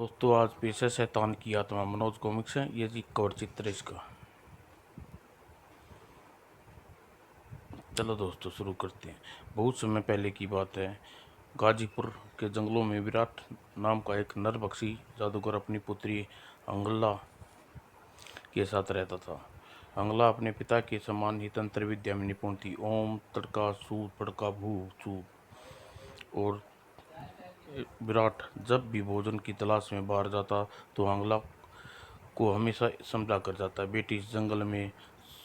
दोस्तों आज पेश है शैतान की आत्मा मनोज कॉमिक्स है। ये जी कवर चित्र है इसका। चलो दोस्तों शुरू करते हैं। बहुत समय पहले की बात है। गाजीपुर के जंगलों में विराट नाम का एक नर पक्षी जादूगर अपनी पुत्री अंगला के साथ रहता था। अंगला अपने पिता के समान ही तंत्र विद्या में निपुण थी। ओम तड़का सूद पड़का भू चू। और विराट जब भी भोजन की तलाश में बाहर जाता तो अंगला को हमेशा समझा कर जाता, बेटी इस जंगल में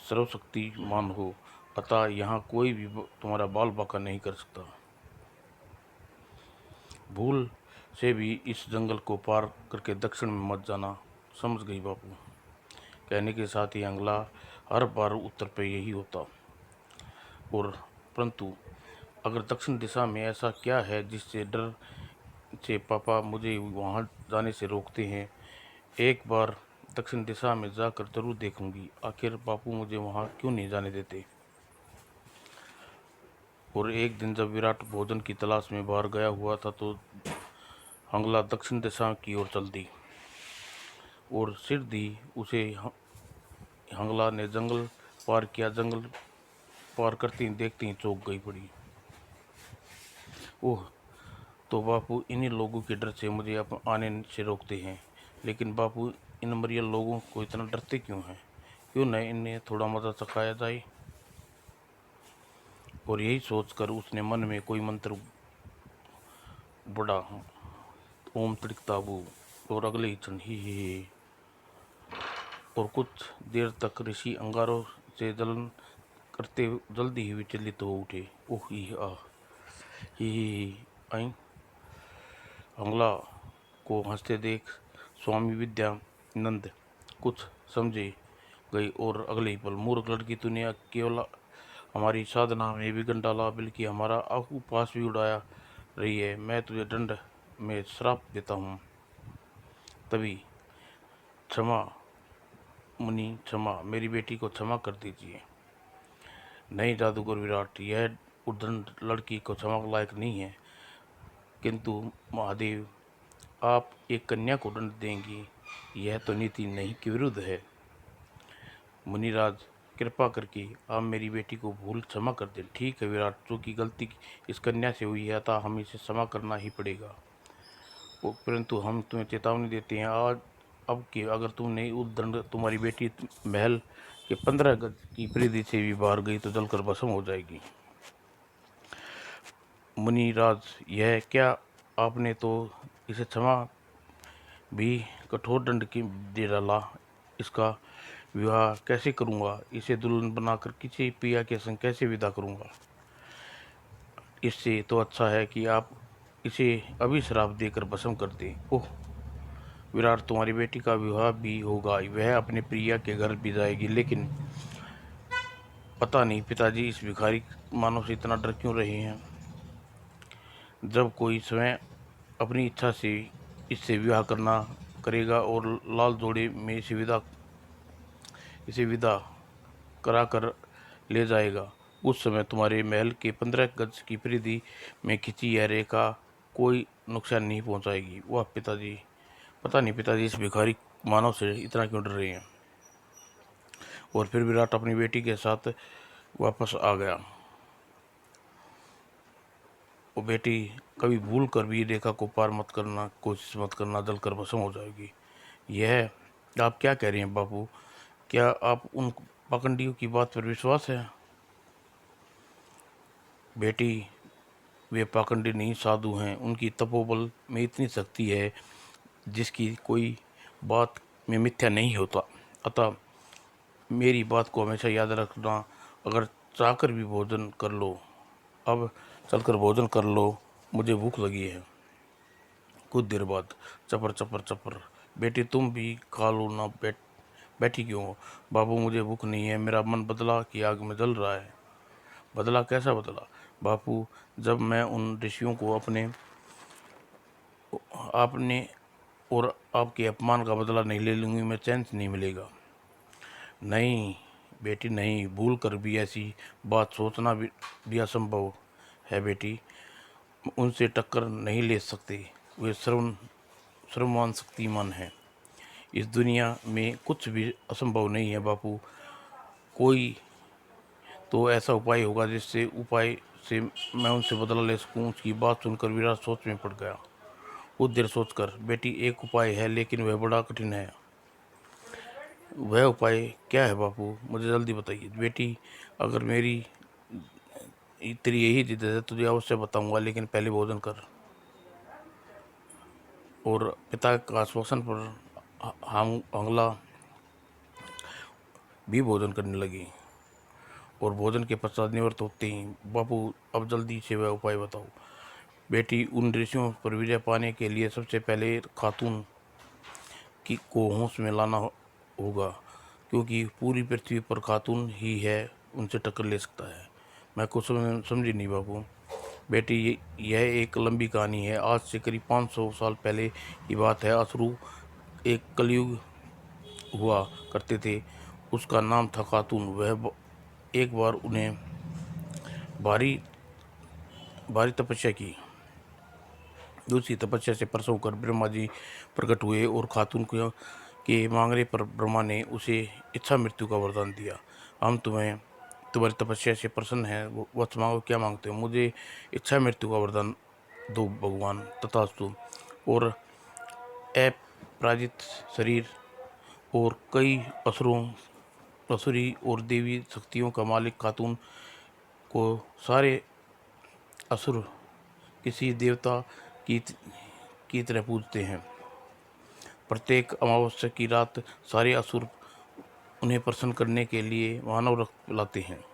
सर्वशक्तिमान हो, अतः यहाँ कोई भी तुम्हारा बाल बांका नहीं कर सकता। भूल से भी इस जंगल को पार करके दक्षिण में मत जाना, समझ गई बापू। कहने के साथ ही अंगला हर बार उत्तर पे यही होता। और परंतु अगर दक्षिण दिशा में ऐसा क्या है जिससे डर से पापा मुझे वहाँ जाने से रोकते हैं। एक बार दक्षिण दिशा में जाकर जरूर देखूंगी, आखिर बापू मुझे वहाँ क्यों नहीं जाने देते। और एक दिन जब विराट भोजन की तलाश में बाहर गया हुआ था तो हंगला दक्षिण दिशा की ओर चल दी और सिर दी उसे हंगला ने जंगल पार किया। जंगल पार करती देखती ही चौंक गई पड़ी। ओह, तो बापू इन्हीं लोगों के डर से मुझे आने से रोकते हैं। लेकिन बापू इन मरियल लोगों को इतना डरते क्यों हैं? क्यों न इन्हें थोड़ा मजा चखाया जाए। और यही सोचकर उसने मन में कोई मंत्र बड़ा ओम त्रिकताबू। और अगले ही क्षण ही और कुछ देर तक ऋषि अंगारों से जलन करते जल्दी ही विचलित हो उठे। ओह ही आ ही आई। अंगला को हंसते देख स्वामी विद्यानंद कुछ समझे गई और अगले ही पल, मूर्ख लड़की, तूने केवल हमारी साधना में विघ्न डाला, बल्कि हमारा उपवास भी उड़ाया रही है। मैं तुझे दंड में श्राप देता हूँ। तभी क्षमा मुनि क्षमा, मेरी बेटी को क्षमा कर दीजिए। नहीं जादूगर विराट, यह उद्दंड लड़की को क्षमा के लायक नहीं है। किंतु महादेव, आप एक कन्या को दंड देंगी, यह तो नीति नहीं के विरुद्ध है। मुनिराज, कृपा करके आप मेरी बेटी को भूल क्षमा कर दें। ठीक है विराट, जो की गलती इस कन्या से हुई है अतः हमें इसे क्षमा करना ही पड़ेगा। परंतु हम तुम्हें चेतावनी देते हैं, आज अब कि अगर तुमने उस दंड तुम्हारी बेटी महल के 15 गज की परिधि से भी बाहर गई तो जलकर भस्म हो जाएगी। मुनिराज, यह क्या, आपने तो इसे क्षमा भी कठोर दंड की दे डाला। इसका विवाह कैसे करूंगा? इसे दुल्हन बनाकर किसी पिया के संग कैसे विदा करूंगा? इससे तो अच्छा है कि आप इसे अभी श्राप देकर भस्म कर दें। ओह विराट, तुम्हारी बेटी का विवाह भी होगा, वह अपने प्रिया के घर भी जाएगी। लेकिन पता नहीं पिताजी इस भिखारी मानव से इतना डर क्यों रहे हैं। जब कोई स्वयं अपनी इच्छा से इससे विवाह करना करेगा और लाल जोड़े में इसे विदा करा कर ले जाएगा, उस समय तुम्हारे महल के 15 गज की परिधि में खिंची यह रेखा कोई नुकसान नहीं पहुंचाएगी। वाह पिताजी, पता नहीं पिताजी इस भिखारी मानव से इतना क्यों डर रहे हैं। और फिर विराट अपनी बेटी के साथ वापस आ गया। वो बेटी, कभी भूल कर भी रेखा को पार मत करना, कोशिश मत करना, जलकर भस्म हो जाएगी। यह आप क्या कह रहे हैं बापू? क्या आप उन पाखंडियों की बात पर विश्वास है? बेटी, वे पाखंडी नहीं, साधु हैं। उनकी तपोबल में इतनी शक्ति है जिसकी कोई बात में मिथ्या नहीं होता। अतः मेरी बात को हमेशा याद रखना। अगर चाहकर भी भोजन कर लो, अब चलकर भोजन कर लो, मुझे भूख लगी है। कुछ देर बाद चपर चपर चपर, बेटी तुम भी खा लो ना, बैठी क्यों हो? बाबू मुझे भूख नहीं है, मेरा मन बदला की आग में जल रहा है। बदला? कैसा बदला? बापू, जब मैं उन ऋषियों को आपने और आपके अपमान का बदला नहीं ले लूँगी, मैं चैन से नहीं मिलेगा। नहीं बेटी नहीं, भूल कर भी ऐसी बात सोचना भी असंभव है बेटी। उनसे टक्कर नहीं ले सकते, वे सर्वमान शक्तिमान है। इस दुनिया में कुछ भी असंभव नहीं है बापू। कोई तो ऐसा उपाय होगा जिससे उपाय से मैं उनसे बदला ले सकूं। उसकी बात सुनकर विराट सोच में पड़ गया। कुछ देर सोचकर, बेटी एक उपाय है लेकिन वह बड़ा कठिन है। वह उपाय क्या है बापू, मुझे जल्दी बताइए। बेटी, अगर मेरी तेरी यही जिद है तुझे अवश्य बताऊंगा, लेकिन पहले भोजन कर। और पिता का आश्वासन पर हम अंगला भी भोजन करने लगी। और भोजन के पश्चात निवृत्त होते ही, बापू अब जल्दी से वह उपाय बताओ। बेटी, उन ऋषियों पर विजय पाने के लिए सबसे पहले खातून की को होश में लाना होगा, क्योंकि पूरी पृथ्वी पर खातून ही है उनसे टक्कर ले सकता है। मैं कुछ समझी नहीं बापू। बेटी, यह एक लंबी कहानी है। आज से करीब 500 साल पहले की बात है। असुरु एक कलयुग हुआ करते थे। उसका नाम था खातून। वह एक बार उन्हें भारी भारी तपस्या की। दूसरी तपस्या से प्रसन्न होकर ब्रह्मा जी प्रकट हुए और खातून को के मांगने पर ब्रह्मा ने उसे इच्छा मृत्यु का वरदान दिया। हम तुम्हारी तपस्या से प्रसन्न हैं। वत्स मांगो, क्या मांगते हो? मुझे इच्छा मृत्यु का वरदान दो भगवान, तथास्तु। और अपराजित शरीर और कई असुरी और देवी शक्तियों का मालिक खातून को सारे असुर किसी देवता की की तरह पूजते हैं। प्रत्येक अमावस्या की रात सारे असुर उन्हें प्रसन्न करने के लिए मानव रक्त लाते हैं।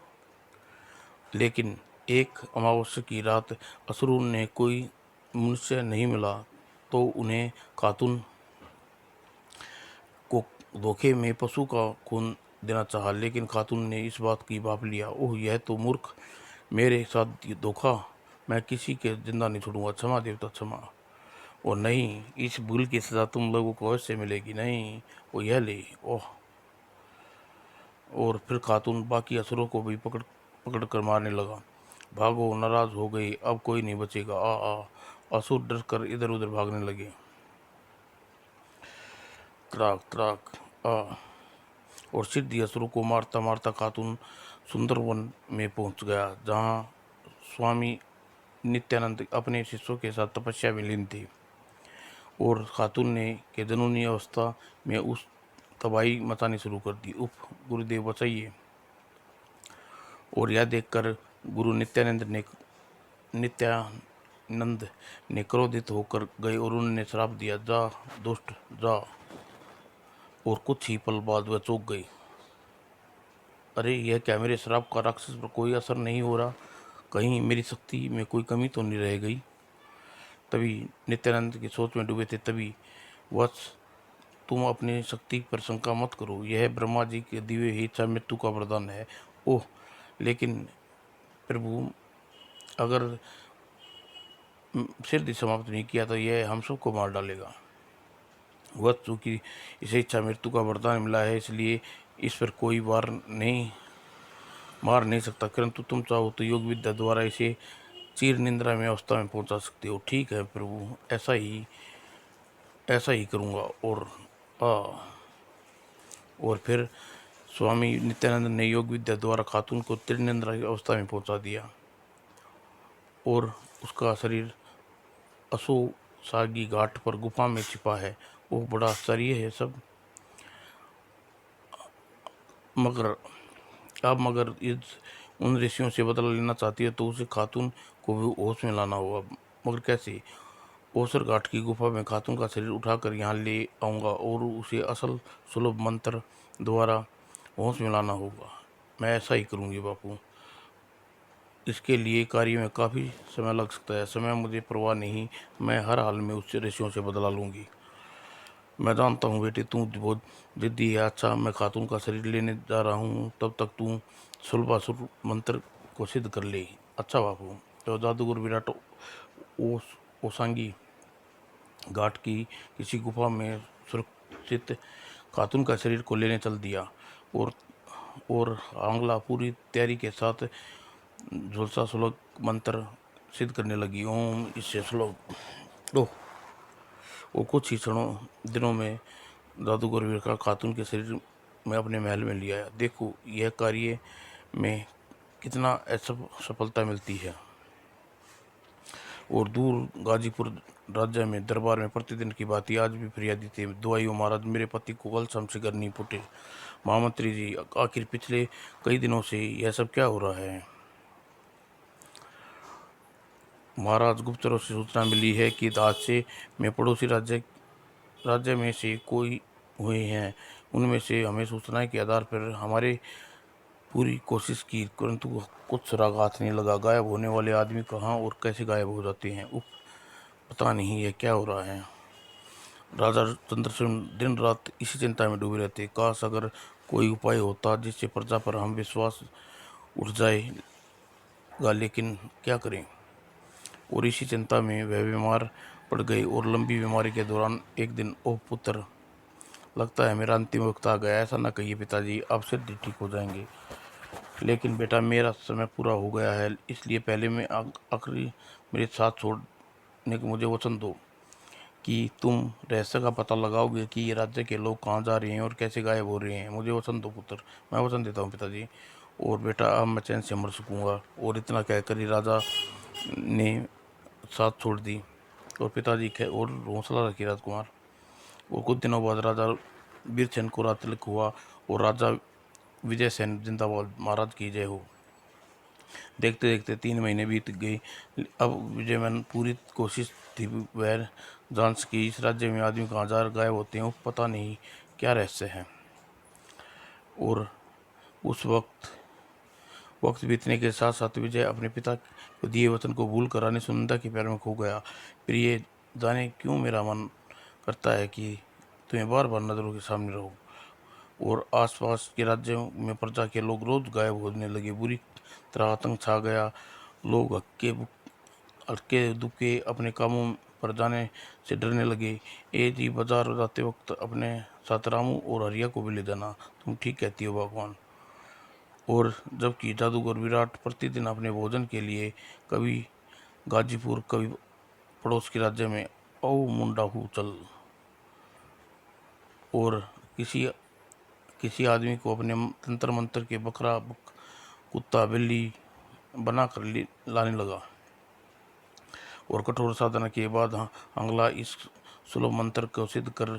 लेकिन एक अमावस्या की रात असुरों ने कोई मनुष्य नहीं मिला, तो उन्हें खातून को धोखे में पशु का खून देना चाहा। लेकिन खातून ने इस बात की भाप लिया। ओह, यह तो मूर्ख, मेरे साथ धोखा। मैं किसी के जिंदा नहीं छोड़ूंगा। क्षमा देवता, क्षमा। और नहीं, इस भूल की सजा तुम लोगों को अवश्य मिलेगी। नहीं, वो यह ले। ओह। और फिर खातून बाकी असुरों को भी पकड़ पकड़ कर मारने लगा। भागो, नाराज हो गई, अब कोई नहीं बचेगा। आ आ। असुर डर कर इधर उधर भागने लगे। त्राक त्राक आ। और सिद्धि असुरों को मारता मारता खातून सुंदरवन में पहुंच गया, जहां स्वामी नित्यानंद अपने शिष्यों के साथ तपस्या में लीन थे। और खातून ने के जनूनी अवस्था में उस तबाही मचानी शुरू कर दी। उफ, गुरुदेव बचाइए। और यह देखकर गुरु नित्यानंद ने क्रोधित होकर गए और उन्होंने श्राप दिया, जा दुष्ट जा। और कुछ ही पल बाद वह चौंक गई। अरे, यह क्या, मेरे श्राप का राक्षस पर कोई असर नहीं हो रहा? कहीं मेरी शक्ति में कोई कमी तो नहीं रह गई? तभी नित्यानंद की सोच में डूबे थे। तभी, वत्स, तुम अपनी शक्ति पर शंका मत करो। यह ब्रह्मा जी के दिए ही इच्छा मृत्यु का वरदान है। ओह, लेकिन प्रभु, अगर सिद्धि समाप्त नहीं किया तो यह हम सबको मार डालेगा। वत्स, चूंकि इसे इच्छा मृत्यु का वरदान मिला है, इसलिए इस पर कोई मार नहीं सकता। परंतु तुम चाहो तो योग विद्या द्वारा इसे चीर निंद्रा में अवस्था में पहुंचा सकते हो। ठीक है प्रभु, ऐसा ही करूंगा। और फिर स्वामी नित्यानंद ने योग विद्या द्वारा खातून को त्रिनिंद्रा की अवस्था में पहुंचा दिया। और उसका शरीर अशोसागी घाट पर गुफा में छिपा है। वो बड़ा आश्चर्य है सब। मगर उन ऋषियों से बदला लेना चाहती है तो उसे खातून को भी होश में लाना होगा। मगर कैसे? ओसर घाट की गुफा में खातून का शरीर उठाकर यहाँ ले आऊँगा और उसे असल सुलभ मंत्र द्वारा होश में लाना होगा। मैं ऐसा ही करूँगी बापू। इसके लिए कार्य में काफ़ी समय लग सकता है। समय मुझे परवाह नहीं, मैं हर हाल में उस ऋषियों से बदला लूँगी। मैं जानता हूँ बेटी, तू बहुत जिद्दी है। अच्छा, मैं खातून का शरीर लेने जा रहा हूँ, तब तक तू सुलभासुर मंत्र को सिद्ध कर ले। अच्छा बापू। तो जादूगर विराट ओसांगी घाट की किसी गुफा में सुरक्षित खातून का शरीर को लेने चल दिया। और आंगला पूरी तैयारी के साथ झुलसा श्लोक मंत्र सिद्ध करने लगी। ओम इससे श्लोक। ओह। और कुछ ही दिनों में जादूगर वीर का खातून के शरीर में अपने महल में ले आया। देखो यह कार्य में कितना सफलता मिलती है। और दूर गाजीपुर राज्य में दरबार में प्रतिदिन की बात आज भी फरियादी थे। दुआइयो महाराज, मेरे पति को कल शाम से घर नहीं फूटे। महामंत्री जी, आखिर पिछले कई दिनों से यह सब क्या हो रहा है? महाराज, गुप्तचरों से सूचना मिली है कि आज से में पड़ोसी राज्य में से कोई हुए हैं। उनमें से हमें सूचनाएं के आधार पर हमारे पूरी कोशिश की, परंतु कुछ सुराग हाथ नहीं लगा। गायब होने वाले आदमी कहाँ और कैसे गायब हो जाते हैं? पता नहीं ये क्या हो रहा है। राजा चंद्रसेन दिन रात इसी चिंता में डूबे रहते। काश अगर कोई उपाय होता जिससे प्रजा पर हम विश्वास उठ जाएगा, लेकिन क्या करें। और इसी चिंता में वह बीमार पड़ गए और लंबी बीमारी के दौरान एक दिन, ओह पुत्र, लगता है मेरा अंतिम वक्त आ गया। ऐसा ना कहिए पिताजी, आप सिद्ध ठीक हो जाएंगे। लेकिन बेटा, मेरा समय पूरा हो गया है, इसलिए पहले मैं आखिरी मेरे साथ छोड़ने को मुझे वचन दो कि तुम रहस्य का पता लगाओगे कि ये राज्य के लोग कहाँ जा रहे हैं और कैसे गायब हो रहे हैं। मुझे वचन दो पुत्र। मैं वचन देता हूँ पिताजी। और बेटा, अब मैं चैन से मर सकूँगा। और इतना कहकर ही राजा ने साथ छोड़ दी। और पिताजी और हौसला रखी राजकुमार। और कुछ दिनों बाद राजा वीरसेन को राजतिलक हुआ और राजा विजय सेन जिंदाबाद, महाराज की जय हो। देखते देखते 3 महीने बीत गए। अब विजयमन पूरी कोशिश थी वह जान सकी इस राज्य में आदमी कहाँ जा गायब होते हैं, पता नहीं क्या रहस्य है। और उस वक्त बीतने के साथ साथ विजय अपने पिता को दिए वचन को भूल कर रानी सुनंदा के प्यार में खो गया। प्रिय, जाने क्यों मेरा मन करता है कि तुम्हें बार बार नजरों के सामने रहो। और आसपास के राज्यों में प्रजा के लोग रोज गायब होने लगे। बुरी तरह आतंक छा गया। लोग हक्के दुक्के अपने कामों पर जाने से डरने लगे। ए जी, बाजार जाते वक्त अपने साथ रामू और हरिया को भी ले जाना। तुम ठीक कहती हो भगवान। और जबकि जादूगर विराट प्रतिदिन अपने भोजन के लिए कभी गाजीपुर, कभी पड़ोस के राज्य में ओ मुंडा हु चल, और किसी आदमी को अपने तंत्र मंत्र के बकरा कुत्ता बिल्ली बनाकर लाने लगा। और कठोर साधना के बाद अंगला इस सुलभ मंत्र को सिद्ध कर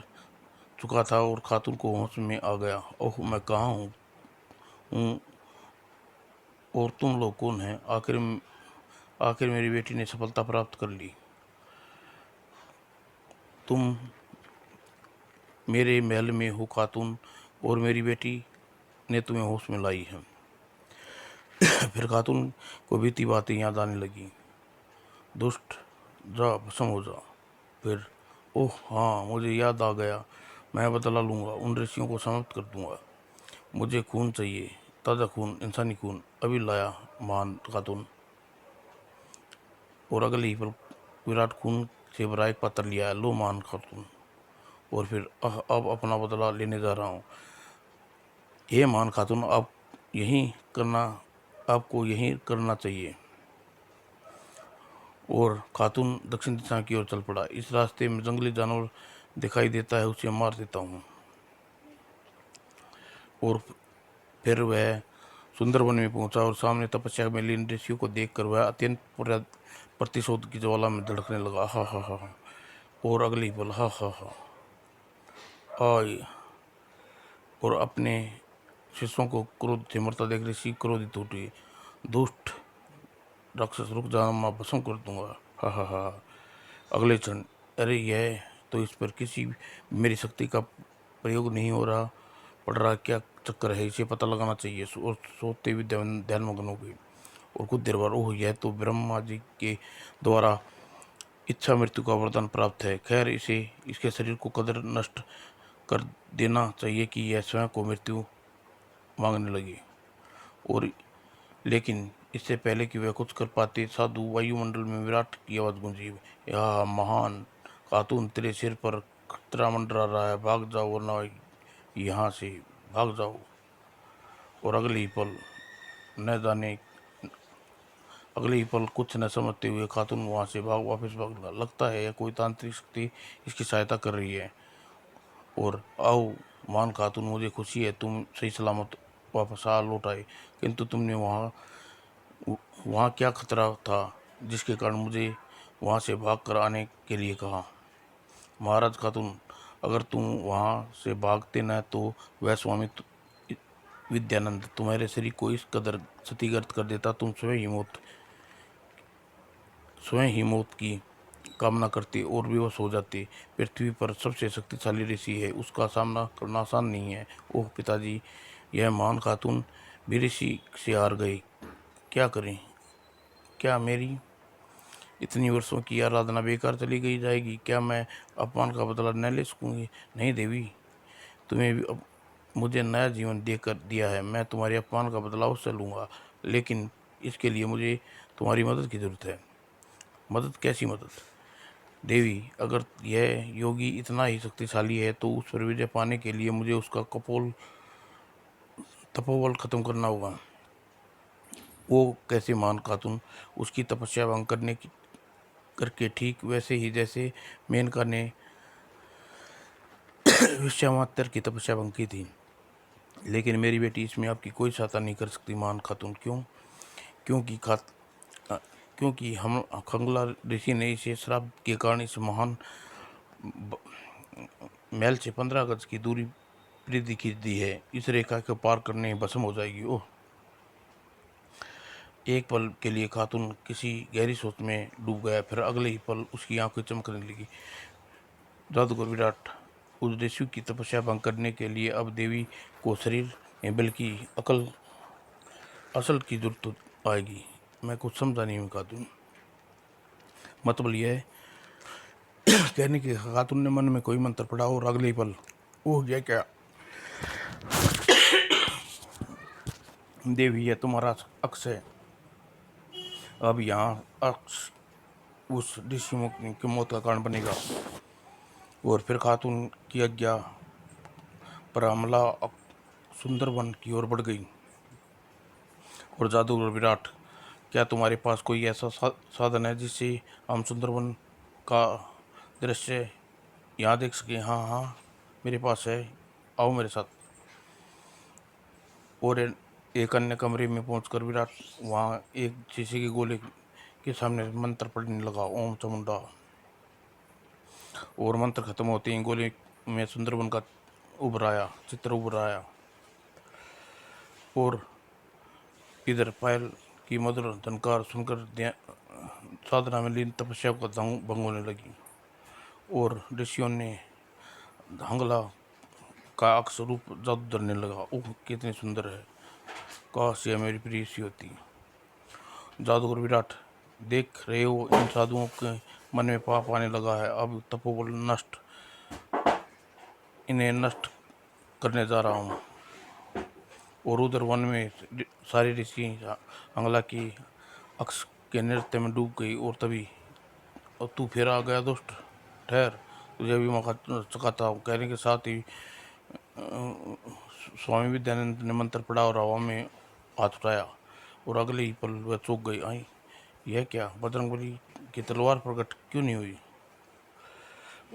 चुका था और खातून को होश में आ गया। ओह, मैं कहाँ हूँ और तुम लोग कौन हैं? आखिर मेरी बेटी ने सफलता प्राप्त कर ली। तुम मेरे महल में हो खातून, और मेरी बेटी ने तुम्हें होश में लाई है। फिर खातून को बीती बातें याद आने लगी। दुष्ट, जा भस्म हो जा। फिर, ओह हाँ, मुझे याद आ गया, मैं बदला लूँगा, उन ऋषियों को समाप्त कर दूंगा। मुझे खून चाहिए, ताज़ा खून, इंसानी खून। अभी लाया महान खातून। और अगले ही पल विराट खून से भरा एक पात्र लिया। लो महान खातून। और फिर अब अपना बदला लेने जा रहा हूँ। ये महान खातून, आपको यही करना चाहिए। और खातून दक्षिण दिशा की ओर चल पड़ा। इस रास्ते में जंगली जानवर दिखाई देता है, उसे मार देता हूँ। और फिर वह सुंदरवन में पहुंचा और सामने तपस्या में लीन ऋषियों को देखकर वह अत्यंत प्रतिशोध की ज्वाला में धड़कने लगा। हा हा हा। और अगली पल, हा हा हा, आय। और अपने शिष्यों को क्रोध से मरता देख ऋषि क्रोधित उठे। दुष्ट राक्षस, रुक जा, मैं भस्म कर दूंगा। हा हा हा। अगले क्षण, अरे यह तो इस पर किसी मेरी शक्ति का प्रयोग नहीं हो रहा पड़ रहा, क्या चक्कर है, इसे पता लगाना चाहिए। और सोते हुए ध्यान मग्न हो गई। और कुछ देर बाद, ओह, यह तो ब्रह्मा जी के द्वारा इच्छा मृत्यु का वरदान प्राप्त है। खैर, इसके शरीर को कदर नष्ट कर देना चाहिए कि यह स्वयं को मृत्यु मांगने लगी। और लेकिन इससे पहले कि वह कुछ कर पाते, साधु वायुमंडल में विराट की आवाज गूंजी। यह महान खातून, तेरे सिर पर खतरा मंडरा रहा है, भाग जाओ वरना यहाँ से, भाग जाओ। और अगले ही पल न जाने अगले ही पल कुछ न समझते हुए खातून वहां से वापस भागना लगता है या कोई तांत्रिक शक्ति इसकी सहायता कर रही है। और आओ मान खातून, मुझे खुशी है तुम सही सलामत वापस आ लौट आए, किंतु तुमने वहाँ वहाँ क्या खतरा था जिसके कारण मुझे वहाँ से भाग कर आने के लिए कहा। महाराज खातून, अगर तुम वहाँ से भागते न तो वह स्वामी विद्यानंद तुम्हारे शरीर को इस कदर क्षतिग्रस्त कर देता, तुम स्वयं ही मौत की कामना करते और बेहोश हो जाते। पृथ्वी पर सबसे शक्तिशाली ऋषि है, उसका सामना करना आसान नहीं है। ओह पिताजी, यह महान खातून भी ऋषि से हार गए, क्या करें? क्या मेरी इतनी वर्षों की आराधना बेकार चली गई जाएगी? क्या मैं अपमान का बदला न ले सकूंगी? नहीं देवी, तुम्हें भी मुझे नया जीवन देकर दिया है, मैं तुम्हारे अपमान का बदला उससे लूंगा, लेकिन इसके लिए मुझे तुम्हारी मदद की जरूरत है। मदद? कैसी मदद? देवी, अगर यह योगी इतना ही शक्तिशाली है तो उस पर विजय पाने के लिए मुझे उसका तपोबल खत्म करना होगा। वो कैसे? मान खातून, उसकी तपस्या भंग करके ठीक वैसे ही जैसे मेनका ने विश्वामित्र की तपस्या भंग की थी। लेकिन मेरी बेटी इसमें आपकी कोई सहायता नहीं कर सकती मान खातून। क्यों? क्योंकि खात अ, क्योंकि हम खंगला ऋषि ने इसे श्राप के कारण इस महान महल से 15 गज की दूरी परिधि खींच दी है। इस रेखा को पार करने भस्म हो जाएगी। ओह! एक पल के लिए खातून किसी गहरी सोच में डूब गया, फिर अगले ही पल उसकी आंखें चमकने लगी। जादूगर विराट, उस ऋषि की तपस्या भंग करने के लिए अब देवी को शरीर नहीं बल्कि असल की जरूरत आएगी। मैं कुछ समझा नहीं हूँ खातून। मतलब यह है, कहने की खातून ने मन में कोई मंत्र पढ़ा और अगले ही पल ओह यह क्या? देवी, यह तुम्हारा अक्स है। अब यहाँ अक्स उस ऋषि की मौत का कारण बनेगा। और फिर खातून की आज्ञा पर हमला सुंदरवन की ओर बढ़ गई। और जादूगर विराट, क्या तुम्हारे पास कोई ऐसा साधन है जिससे हम सुंदरवन का दृश्य यहाँ देख सके? हाँ हाँ, मेरे पास है, आओ मेरे साथ। और एक अन्य कमरे में पहुंचकर विराट वहाँ एक शीशे के गोले के सामने मंत्र पढ़ने लगा, ओम चामुंडा। और मंत्र खत्म होते ही गोले में सुंदरवन का चित्र उभर आया। और इधर पायल की मधुर धनकार सुनकर साधना में लीन तपस्या का भंग होने लगी। और ऋषियों ने हंगला का अक्स रूप जादू धरने लगा। ओह कितनी सुंदर है, काश यह मेरी प्रिय सी होती। जादूगर विराट, देख रहे हो इन साधुओं के मन में पाप आने लगा है। अब तपोबल इन्हें नष्ट करने जा रहा हूँ। और उधर वन में सारी ऋषि अंगला की अक्स के नृत्य में डूब गई। और तभी तू फिर आ गया दुष्ट, ठहर, तुझे भी मौका चुकाता हूँ। कहने के साथ ही स्वामी विद्यानंद ने मंत्र पढ़ा और हवा में हाथ उठाया और अगले ही पल वह चौंक गई। आई, यह क्या? बजरंगबली की तलवार प्रकट क्यों नहीं हुई?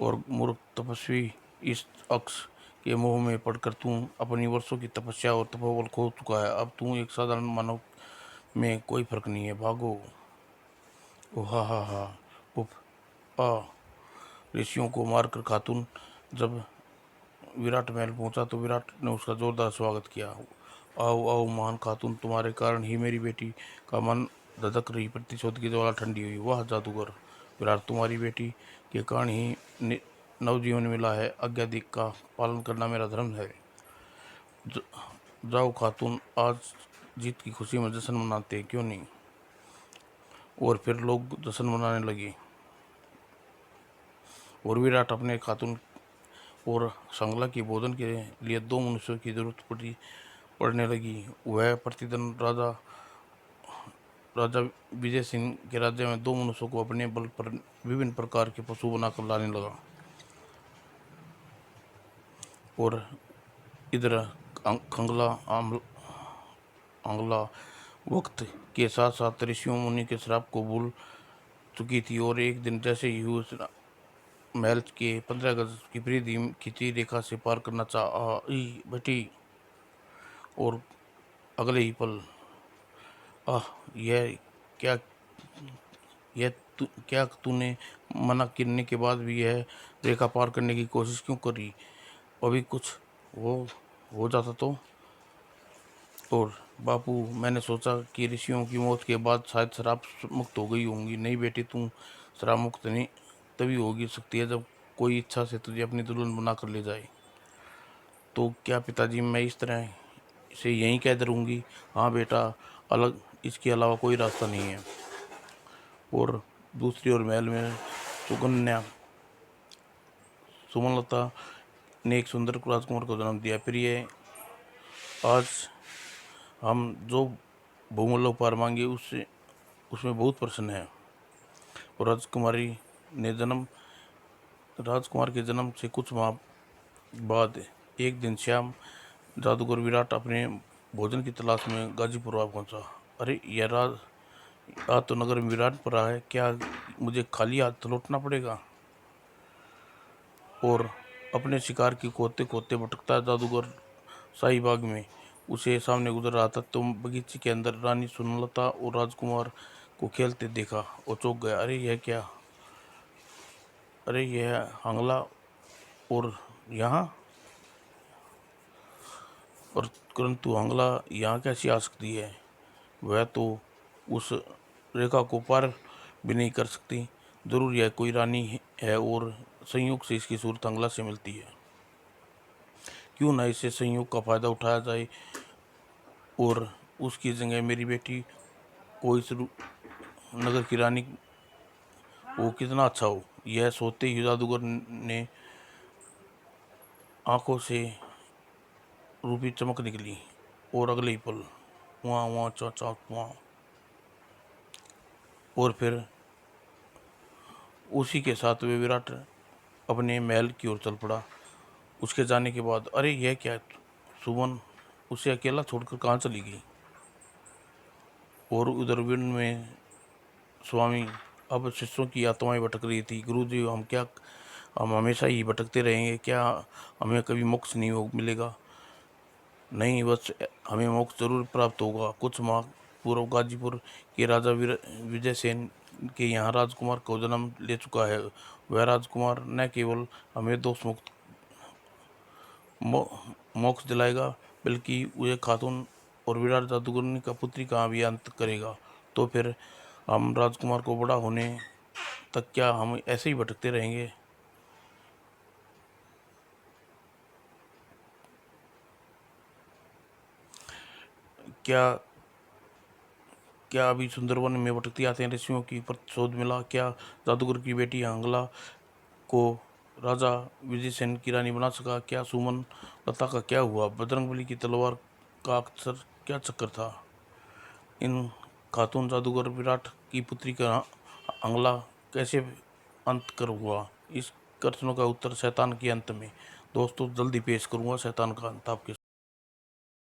और मूर्ख तपस्वी, इस अक्स के मोह में पड़कर तू अपनी वर्षों की तपस्या और तपोबल खो चुका है। अब तू एक साधारण मानव में कोई फर्क नहीं है, भागो। ओ हा, उफ आ। ऋषियों को मारकर खातून जब विराट महल पहुंचा तो विराट ने उसका जोरदार स्वागत किया। आओ आओ महान खातून, तुम्हारे कारण ही मेरी बेटी का मन धधक रही प्रतिशोध की ज्वाला ठंडी हुई। वाह जादूगर विराट, तुम्हारी बेटी के कारण ही नवजीवन मिला है। आज्ञा दी का पालन करना मेरा धर्म है। जाओ खातून, आज जीत की खुशी में जश्न मनाते हैं, क्यों नहीं? और फिर लोग जश्न मनाने लगे। और विराट अपने खातून और संगला की भोजन के लिए 2 मनुष्यों की जरूरत पड़ने लगी। वह प्रतिदिन राजा विजय सिंह के राज्य में 2 मनुष्यों को अपने बल पर विभिन्न प्रकार के पशु बनाकर लाने लगा। और इधर खंगला आंगला वक्त के साथ साथ ऋषियों मुनि के श्राप को भूल चुकी थी और एक दिन जैसे ही उस महल के 15 गज की परिधि खिंची रेखा से पार करना चाह बैठी और अगले ही पल आह यह क्या क्या तूने मना करने के बाद भी यह रेखा पार करने की कोशिश क्यों करी? अभी कुछ वो हो जाता तो। और बापू, मैंने सोचा कि ऋषियों की मौत के बाद शायद शराब मुक्त हो गई होंगी। नहीं बेटी, तू शराब मुक्त नहीं तभी होगी सकती है जब कोई इच्छा से तुझे अपनी दुल्हन बना कर ले जाए। तो क्या पिताजी, मैं इस तरह से यहीं कैद रहूँगी? हाँ बेटा, अलग इसके अलावा कोई रास्ता नहीं है। और दूसरी ओर महल में सुकन्या सुमलता ने एक सुंदर राजकुमार को जन्म दिया। प्रिय, आज हम जो बहुमूल्य उपहार मांगे उससे उसमें बहुत प्रसन्न है। और राजकुमार के जन्म से कुछ माह बाद एक दिन शाम जादूगर विराट अपने भोजन की तलाश में गाजीपुर आ पहुंचा। अरे यह आज तो नगर में विराट पड़ा है, क्या मुझे खाली हाथ लौटना पड़ेगा? और अपने शिकार की खोते खोते भटकता जादूगर शाही बाग में उसे सामने गुजर रहा था तो बगीचे के अंदर रानी सुनलता और राजकुमार को खेलते देखा और चौंक गया। अरे यह हांगला और यहाँ पर परंतु हांगला यहाँ कैसी आ सकती है? वह तो उस रेखा को पार भी नहीं कर सकती। जरूर यह कोई रानी है और संयोग से इसकी सूरत हांगला से मिलती है। क्यों ना इससे संयोग का फायदा उठाया जाए और उसकी जगह मेरी बेटी को इस नगर की रानी वो कितना अच्छा हो। यह सोते ही जादूगर ने आंखों से रूपी चमक निकली और अगले ही पल वहाँ वहाँ चा चा वहाँ। और फिर उसी के साथ वे विराट अपने महल की ओर चल पड़ा। उसके जाने के बाद अरे यह क्या, सुमन उसे अकेला छोड़कर कहाँ चली गई? और उधर वन में स्वामी अब शिष्यों की आत्माएं भटक रही थी। गुरुजी, हम हमेशा ही भटकते रहेंगे क्या? हमें कभी मोक्ष नहीं मिलेगा? नहीं, बस हमें मोक्ष जरूर प्राप्त होगा। कुछ माह पूर्व गाजीपुर के राजा विजय सेन के यहाँ राजकुमार को जन्म ले चुका है। वह राजकुमार न केवल हमें दोष मुक्त मोक्ष दिलाएगा बल्कि वह खातून और विराट जादूगरनी का पुत्री का भी अंत करेगा। तो फिर हम राजकुमार को बड़ा होने तक क्या हम ऐसे ही भटकते रहेंगे? क्या क्या अभी सुंदरवन में भटकती आते हैं ऋषियों की प्रतिशोध मिला? क्या जादूगर की बेटी आंगला को राजा विजय सेन की रानी बना सका? क्या सुमन लता का क्या हुआ? बजरंगबली की तलवार का अक्सर क्या चक्कर था? इन खातून जादूगर विराट की पुत्री का अंगला कैसे अंत कर हुआ? इस प्रश्नों का उत्तर शैतान के अंत में दोस्तों जल्दी पेश करूंगा। शैतान का अंत आपके